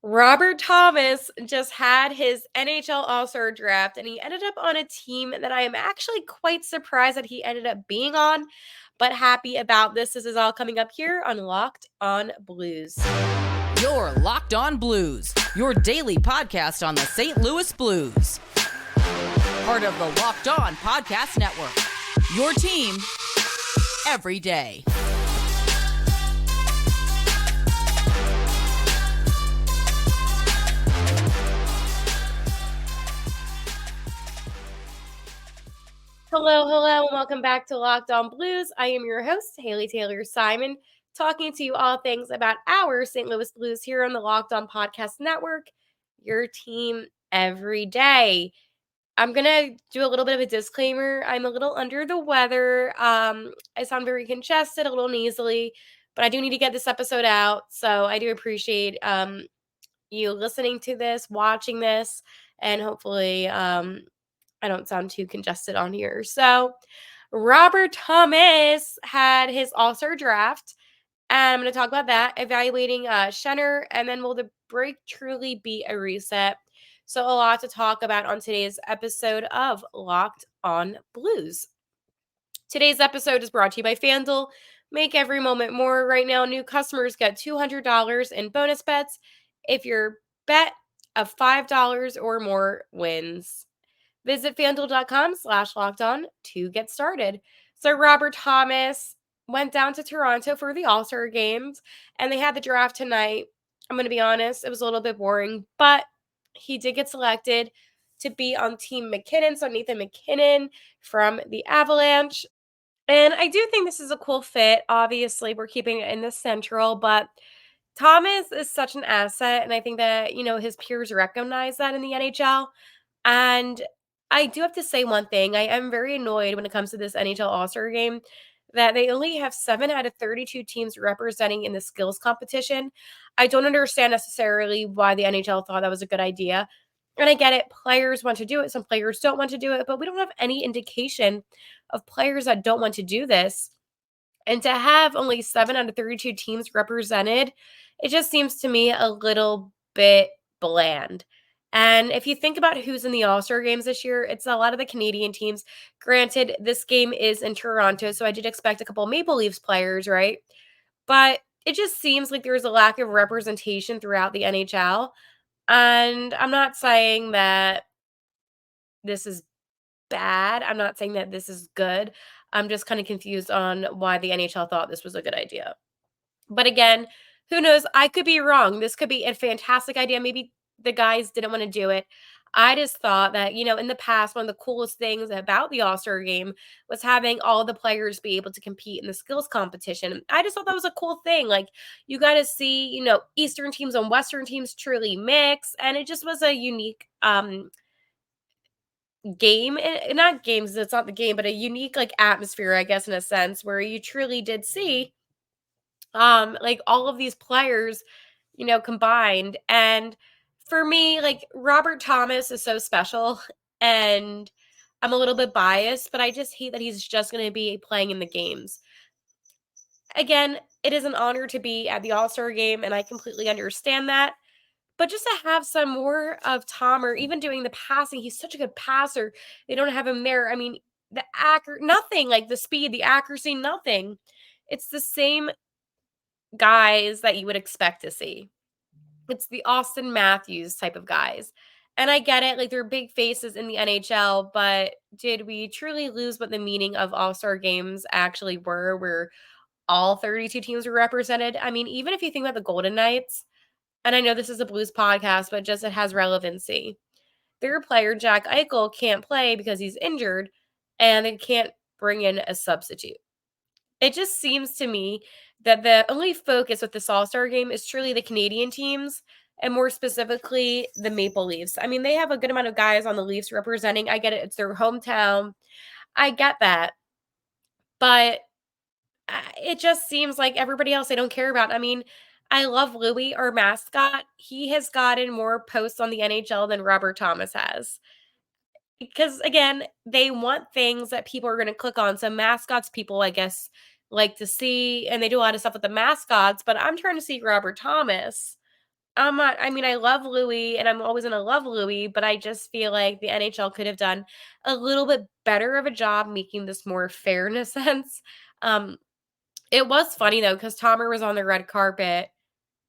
Robert Thomas just had his NHL All-Star draft, and he ended up on a team that I am actually quite surprised that he ended up being on, but happy about this. This is all coming up here on Locked On Blues. You're Locked On Blues, your daily podcast on the St. Louis Blues. Part of the Locked On Podcast Network, your team every day. Hello, and welcome back to Locked On Blues. I am your host, Haley Taylor Simon, talking to you all things about our St. Louis Blues here on the Locked On Podcast Network, your team every day. I'm going to do a little bit of a disclaimer. I'm a little under the weather. I sound very congested, a little nasally, but I do need to get this episode out. So I do appreciate you listening to this, watching this, and hopefully I don't sound too congested on here. So, Robert Thomas had his All-Star draft, and I'm going to talk about that, evaluating Schenner, and then will the break truly be a reset? So, a lot to talk about on today's episode of Locked On Blues. Today's episode is brought to you by FanDuel. Make every moment more. Right now, new customers get $200 in bonus bets if your bet of $5 or more wins. Visit FanDuel.com/lockedon to get started. So Robert Thomas went down to Toronto for the All-Star games, and they had the draft tonight. I'm going to be honest, it was a little bit boring, but he did get selected to be on Team McKinnon, so Nathan McKinnon from the Avalanche. And I do think this is a cool fit. Obviously, we're keeping it in the Central, but Thomas is such an asset, and I think that, his peers recognize that in the NHL. And I do have to say one thing. I am very annoyed when it comes to this NHL All-Star game that they only have 7 out of 32 teams representing in the skills competition. I don't understand necessarily why the NHL thought that was a good idea. And I get it. Players want to do it. Some players don't want to do it, but we don't have any indication of players that don't want to do this. And to have only 7 out of 32 teams represented, it just seems to me a little bit bland. And if you think about who's in the All-Star games this year, it's a lot of the Canadian teams. Granted, this game is in Toronto, so I did expect a couple Maple Leafs players, right? But it just seems like there's a lack of representation throughout the NHL. And I'm not saying that this is bad. I'm not saying that this is good. I'm just kind of confused on why the NHL thought this was a good idea. But again, who knows? I could be wrong. This could be a fantastic idea. Maybe the guys didn't want to do it. I just thought that, in the past, one of the coolest things about the All-Star game was having all the players be able to compete in the skills competition. I just thought that was a cool thing. Like, you got to see, Eastern teams and Western teams truly mix. And it just was a unique game, not games, it's not the game, but a unique like atmosphere, I guess, in a sense, where you truly did see like all of these players, combined. And for me, like, Robert Thomas is so special, and I'm a little bit biased, but I just hate that he's just going to be playing in the games. Again, it is an honor to be at the All-Star game, and I completely understand that. But just to have some more of Tom, or even doing the passing, he's such a good passer. They don't have him there. I mean, nothing, like the speed, the accuracy, nothing. It's the same guys that you would expect to see. It's the Austin Matthews type of guys. And I get it, like, they're big faces in the NHL, but did we truly lose what the meaning of All-Star games actually were, where all 32 teams were represented? I mean, even if you think about the Golden Knights, and I know this is a Blues podcast, but just it has relevancy. Their player, Jack Eichel, can't play because he's injured, and they can't bring in a substitute. It just seems to me that the only focus with this All-Star game is truly the Canadian teams, and more specifically, the Maple Leafs. I mean, they have a good amount of guys on the Leafs representing. I get it. It's their hometown. I get that. But it just seems like everybody else they don't care about. I mean, I love Louis, our mascot. He has gotten more posts on the NHL than Robert Thomas has. Because again, they want things that people are going to click on. So mascots, people, I guess, like to see, and they do a lot of stuff with the mascots. But I'm trying to see Robert Thomas I mean, I love Louis and I'm always gonna love Louis, but I just feel like the NHL could have done a little bit better of a job making this more fair in a sense. Um, it was funny though, because Tomer was on the red carpet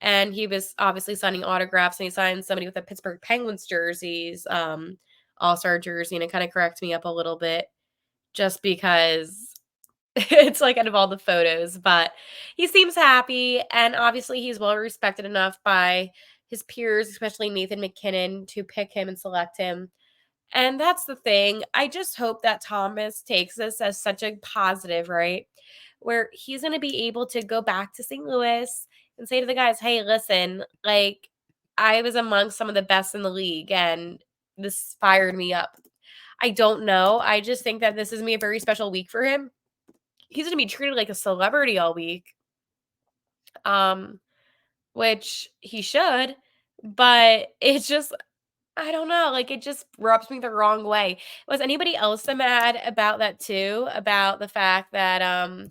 and he was obviously signing autographs and he signed somebody with a Pittsburgh Penguins jerseys, all-star jersey, and it kind of cracked me up a little bit just because it's like out of all the photos, but he seems happy and obviously he's well respected enough by his peers, especially Nathan McKinnon, to pick him and select him. And that's the thing. I just hope that Thomas takes this as such a positive, right? Where he's going to be able to go back to St. Louis and say to the guys, hey, listen, like I was among some of the best in the league and this fired me up. I don't know. I just think that this is going to be a very special week for him. He's going to be treated like a celebrity all week, um, which he should, but it's just I don't know, like, it just rubs me the wrong way. Was anybody else mad about that too? About the fact that, I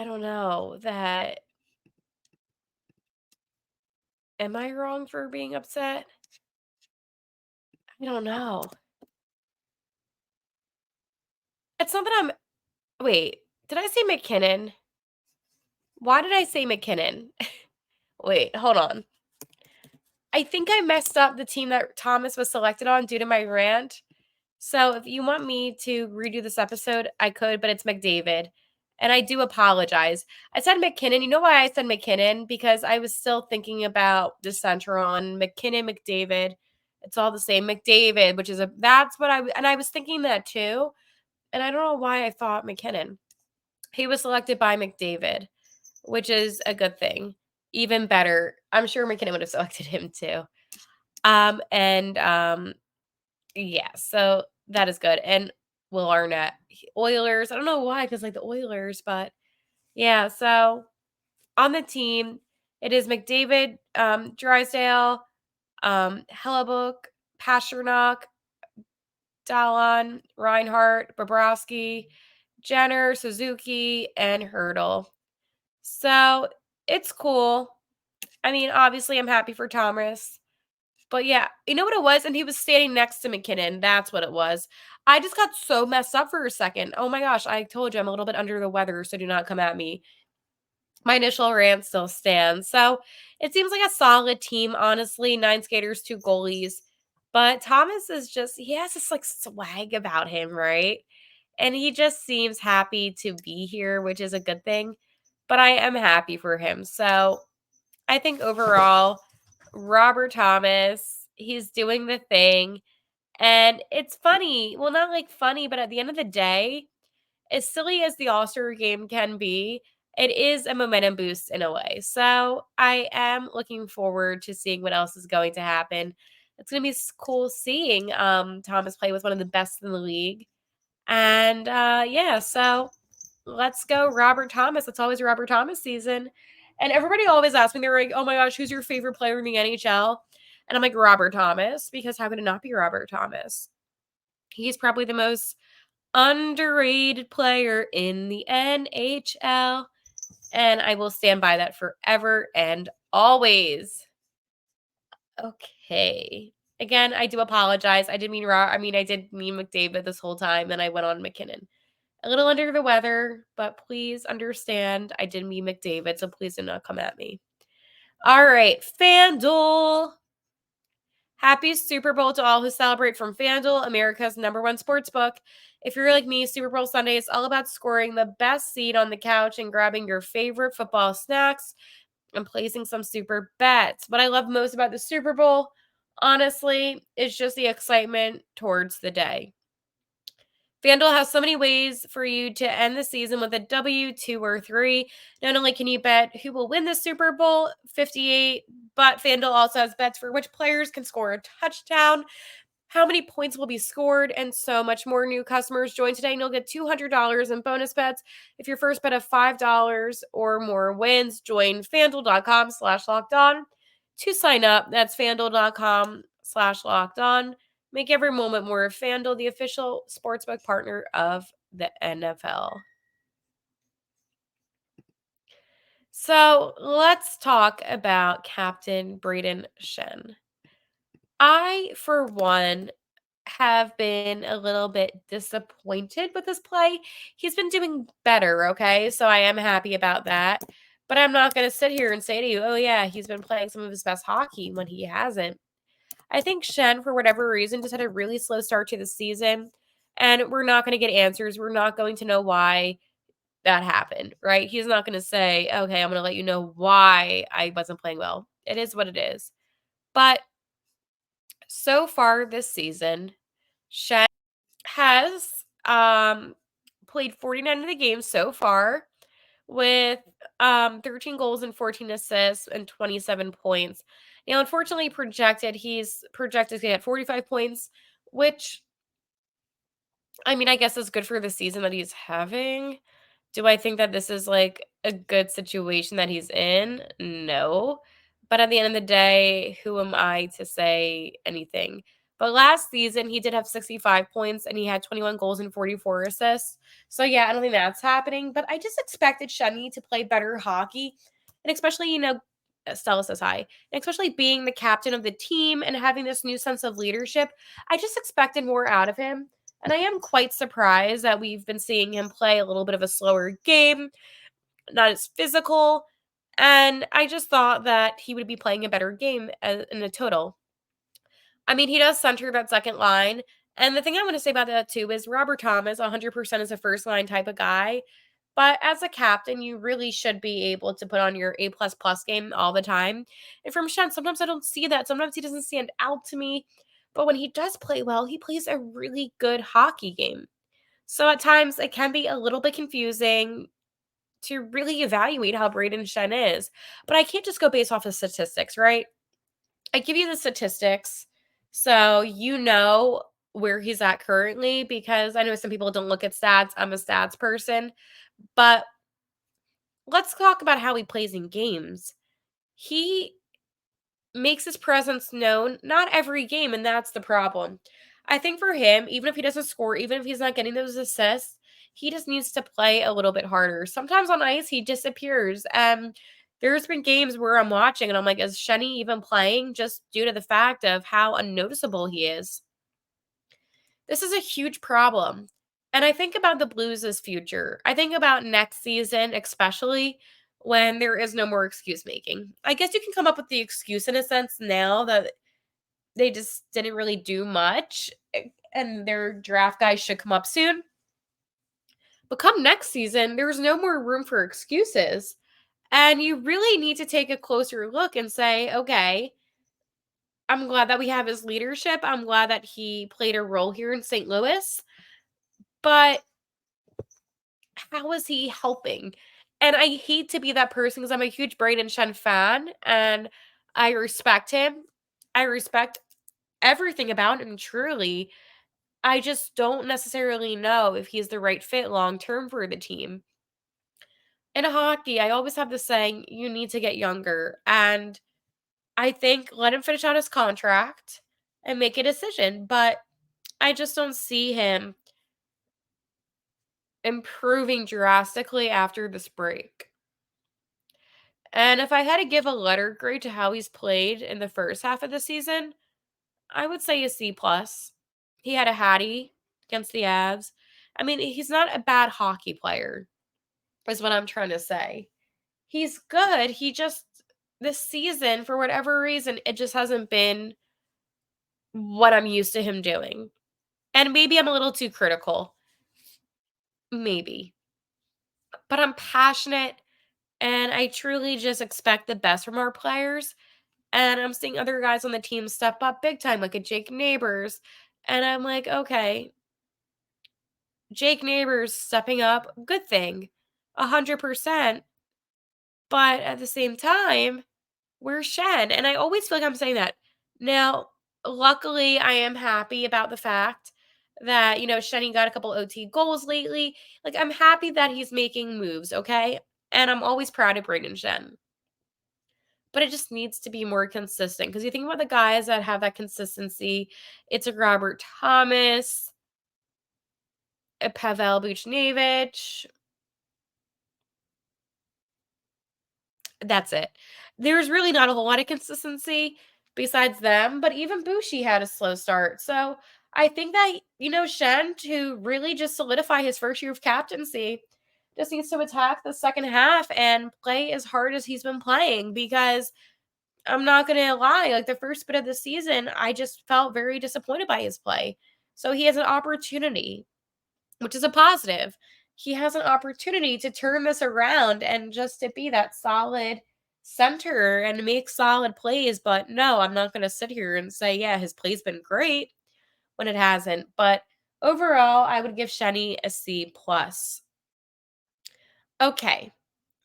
don't know, that am I wrong for being upset? I don't know. It's not that I'm wait, did I say McKinnon? Why did I say McKinnon? Wait, hold on. I think I messed up the team that Thomas was selected on due to my rant. So if you want me to redo this episode, I could, but it's McDavid. And I do apologize. I said McKinnon. You know why I said McKinnon? Because I was still thinking about the Central and McKinnon, McDavid. It's all the same. McDavid, which is that's what and I was thinking that too. And I don't know why I thought McKinnon. He was selected by McDavid, which is a good thing. Even better. I'm sure McKinnon would have selected him too. And yeah, so that is good. And Will Arnett, Oilers. I don't know why, because like the Oilers, but yeah. So on the team, it is McDavid, Drysdale, Hellebuck, Pasternak, Dallon, Reinhardt, Bobrovsky, Jenner, Suzuki, and Hurdle. So it's cool. I mean, obviously, I'm happy for Thomas. But yeah, you know what it was? And he was standing next to McKinnon. That's what it was. I just got so messed up for a second. Oh my gosh, I told you I'm a little bit under the weather, so do not come at me. My initial rant still stands. So it seems like a solid team, honestly. 9 skaters, 2 goalies. But Thomas is just, he has this like swag about him, right? And he just seems happy to be here, which is a good thing. But I am happy for him. So I think overall, Robert Thomas, he's doing the thing. And it's funny. Well, not like funny, but at the end of the day, as silly as the All-Star game can be, it is a momentum boost in a way. So I am looking forward to seeing what else is going to happen. It's going to be cool seeing Thomas play with one of the best in the league. And yeah, so let's go, Robert Thomas. It's always Robert Thomas season. And everybody always asks me, they're like, oh my gosh, who's your favorite player in the NHL? And I'm like, Robert Thomas, because how could it not be Robert Thomas? He's probably the most underrated player in the NHL. And I will stand by that forever and always. Okay. Again, I do apologize. I did mean I did mean McDavid this whole time, and I went on McKinnon. A little under the weather, but please understand I did mean McDavid, so please do not come at me. All right, FanDuel. Happy Super Bowl to all who celebrate from FanDuel, America's #1 sports book. If you're like me, Super Bowl Sunday is all about scoring the best seat on the couch and grabbing your favorite football snacks and placing some super bets. What I love most about the Super Bowl, honestly, is just the excitement towards the day. FanDuel has so many ways for you to end the season with a W, 2, or 3. Not only can you bet who will win the Super Bowl 58, but FanDuel also has bets for which players can score a touchdown, how many points will be scored, and so much more. New customers join today and you'll get $200 in bonus bets if your first bet of $5 or more wins. Join FanDuel.com/lockedon to sign up. That's FanDuel.com/lockedon. Make every moment more. FanDuel, the official sportsbook partner of the NFL. So let's talk about Captain Brayden Schenn. I, for one, have been a little bit disappointed with his play. He's been doing better, okay? So I am happy about that. But I'm not going to sit here and say to you, oh, yeah, he's been playing some of his best hockey when he hasn't. I think Schenn, for whatever reason, just had a really slow start to the season. And we're not going to get answers. We're not going to know why that happened, right? He's not going to say, okay, I'm going to let you know why I wasn't playing well. It is what it is. But so far this season, Schenn has played 49 of the games so far with 13 goals and 14 assists and 27 points. Now, unfortunately, he's projected to get 45 points, which I mean, I guess is good for the season that he's having. Do I think that this is like a good situation that he's in? No. But at the end of the day, who am I to say anything? But last season, he did have 65 points and he had 21 goals and 44 assists. So, yeah, I don't think that's happening. But I just expected Shunny to play better hockey. And especially, Stella says hi. And especially being the captain of the team and having this new sense of leadership, I just expected more out of him. And I am quite surprised that we've been seeing him play a little bit of a slower game, not as physical. And I just thought that he would be playing a better game in a total. I mean, he does center that second line. And the thing I want to say about that too is Robert Thomas 100% is a first line type of guy. But as a captain, you really should be able to put on your A plus plus game all the time. And from Shen, sometimes I don't see that. Sometimes he doesn't stand out to me. But when he does play well, he plays a really good hockey game. So at times it can be a little bit confusing to really evaluate how Brayden Schenn is. But I can't just go based off of statistics, right? I give you the statistics so you know where he's at currently because I know some people don't look at stats. I'm a stats person. But let's talk about how he plays in games. He makes his presence known not every game, and that's the problem. I think for him, even if he doesn't score, even if he's not getting those assists, he just needs to play a little bit harder. Sometimes on ice, he disappears. There's been games where I'm watching and I'm like, is Shenny even playing just due to the fact of how unnoticeable he is? This is a huge problem. And I think about the Blues' future. I think about next season, especially when there is no more excuse making. I guess you can come up with the excuse in a sense now that they just didn't really do much and their draft guys should come up soon. But come next season, there's no more room for excuses. And you really need to take a closer look and say, okay, I'm glad that we have his leadership. I'm glad that he played a role here in St. Louis. But how is he helping? And I hate to be that person because I'm a huge Brayden Schenn fan and I respect him. I respect everything about him, truly. I just don't necessarily know if he's the right fit long term for the team. In hockey, I always have the saying, you need to get younger. And I think let him finish out his contract and make a decision. But I just don't see him improving drastically after this break. And if I had to give a letter grade to how he's played in the first half of the season, I would say a C plus. He had a Hattie against the Avs. I mean, he's not a bad hockey player, is what I'm trying to say. He's good. He just this season, for whatever reason, it just hasn't been what I'm used to him doing. And maybe I'm a little too critical. Maybe. But I'm passionate and I truly just expect the best from our players. And I'm seeing other guys on the team step up big time, like a Jake Neighbors. And I'm like, okay, Jake Neighbors stepping up, good thing, 100%. But at the same time, we're Shen. And I always feel like I'm saying that. Now, luckily, I am happy about the fact that, Shenny got a couple OT goals lately. Like, I'm happy that he's making moves, okay? And I'm always proud of Brayden Shen. But it just needs to be more consistent. Because you think about the guys that have that consistency, it's a Robert Thomas, a Pavel Buchnevich, That's it. There's really not a whole lot of consistency besides them, but even Bushi had a slow start. So I think that, Shen, to really just solidify his first year of captaincy, just needs to attack the second half and play as hard as he's been playing, because I'm not going to lie, like the first bit of the season, I just felt very disappointed by his play. So he has an opportunity, which is a positive. He has an opportunity to turn this around and just to be that solid center and make solid plays. But no, I'm not going to sit here and say, yeah, his play's been great when it hasn't. But overall, I would give Shenny a C plus. Okay.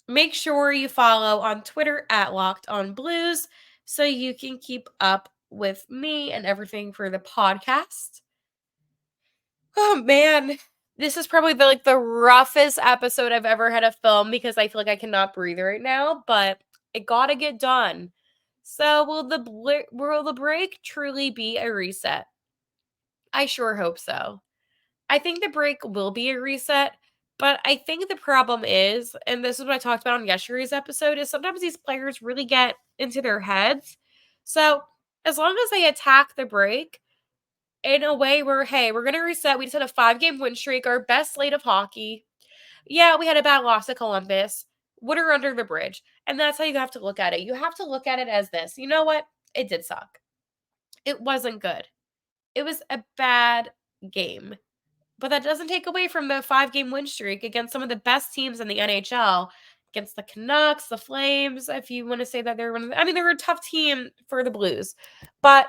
Make sure you follow on Twitter at Locked On Blues so you can keep up with me and everything for the podcast. Oh man, this is probably the roughest episode I've ever had to film because I feel like I cannot breathe right now, but it got to get done. So will the break truly be a reset? I sure hope so. I think the break will be a reset, but I think the problem is, and this is what I talked about on yesterday's episode, is sometimes these players really get into their heads. So as long as they attack the break in a way where, hey, we're going to reset. We just had a 5-game win streak, our best slate of hockey. Yeah, we had a bad loss to Columbus. Water under the bridge. And that's how you have to look at it. You have to look at it as this. You know what? It did suck. It wasn't good. It was a bad game. But that doesn't take away from the 5-game win streak against some of the best teams in the NHL, against the Canucks, the Flames, if you want to say that they're one of the, I mean, they were a tough team for the Blues. But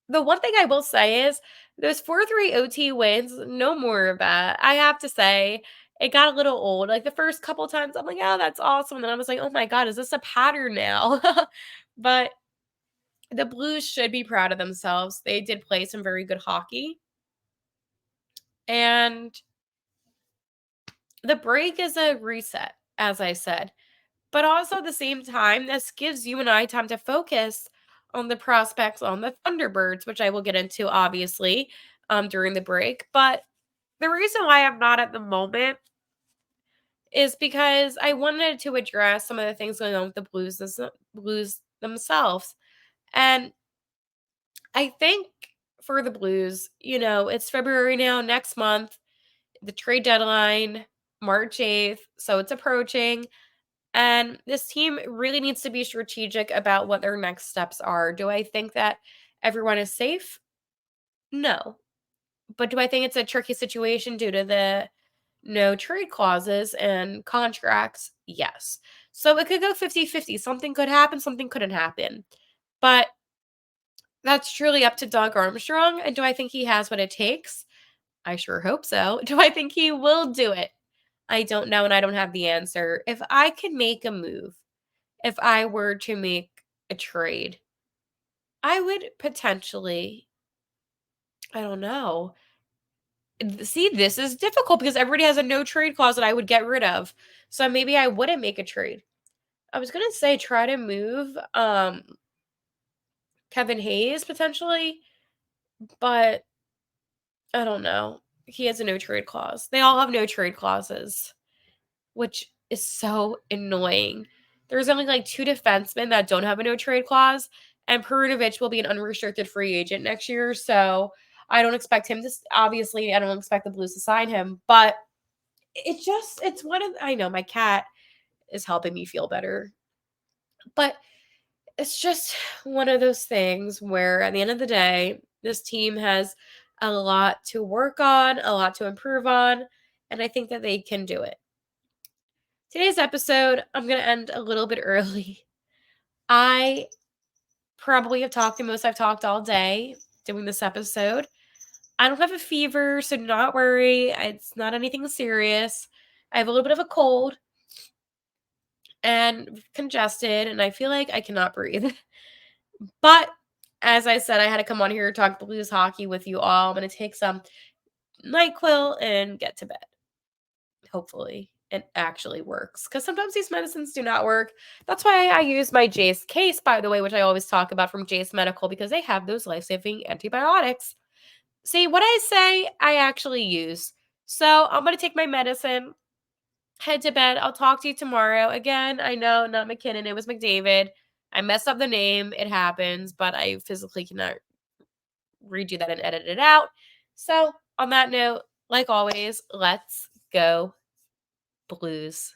the one thing I will say is those 4-3 OT wins, no more of that. I have to say, it got a little old. Like the first couple times, I'm like, oh, that's awesome. And then I was like, oh my God, is this a pattern now? But the Blues should be proud of themselves. They did play some very good hockey. And the break is a reset, as I said. But also at the same time, this gives you and I time to focus on the prospects on the Thunderbirds, which I will get into, obviously, during the break. But the reason why I'm not at the moment is because I wanted to address some of the things going on with the Blues themselves. And I think for the Blues, it's February now, next month, the trade deadline, March 8th, so it's approaching. And this team really needs to be strategic about what their next steps are. Do I think that everyone is safe? No. But do I think it's a tricky situation due to the no trade clauses and contracts? Yes. So it could go 50-50. Something could happen, something couldn't happen. But that's truly up to Doug Armstrong. And do I think he has what it takes? I sure hope so. Do I think he will do it? I don't know, and I don't have the answer. If I could make a move, if I were to make a trade, I would potentially, I don't know. See, this is difficult because everybody has a no trade clause that I would get rid of. So maybe I wouldn't make a trade. I was going to say try to move Kevin Hayes potentially, but I don't know. He has a no trade clause. They all have no trade clauses, which is so annoying. There's only like 2 defensemen that don't have a no trade clause, and Perunovic will be an unrestricted free agent next year. So I don't expect him to, obviously, I don't expect the Blues to sign him, but it's one of, I know my cat is helping me feel better, but it's just one of those things where at the end of the day, this team has a lot to work on, a lot to improve on, and I think that they can do it. Today's episode, I'm going to end a little bit early. I probably have talked the most I've talked all day doing this episode. I don't have a fever, so do not worry. It's not anything serious. I have a little bit of a cold and congested, and I feel like I cannot breathe. But as I said, I had to come on here to talk Blues hockey with you all. I'm going to take some NyQuil and get to bed. Hopefully it actually works, because sometimes these medicines do not work. That's why I use my Jase case, by the way, which I always talk about, from Jase Medical, because they have those life-saving antibiotics. See, what I say, I actually use. So I'm going to take my medicine. head to bed. I'll talk to you tomorrow. Again, I know, not McKinnon, it was McDavid. I messed up the name. It happens, but I physically cannot redo that and edit it out. So, on that note, like always, let's go Blues.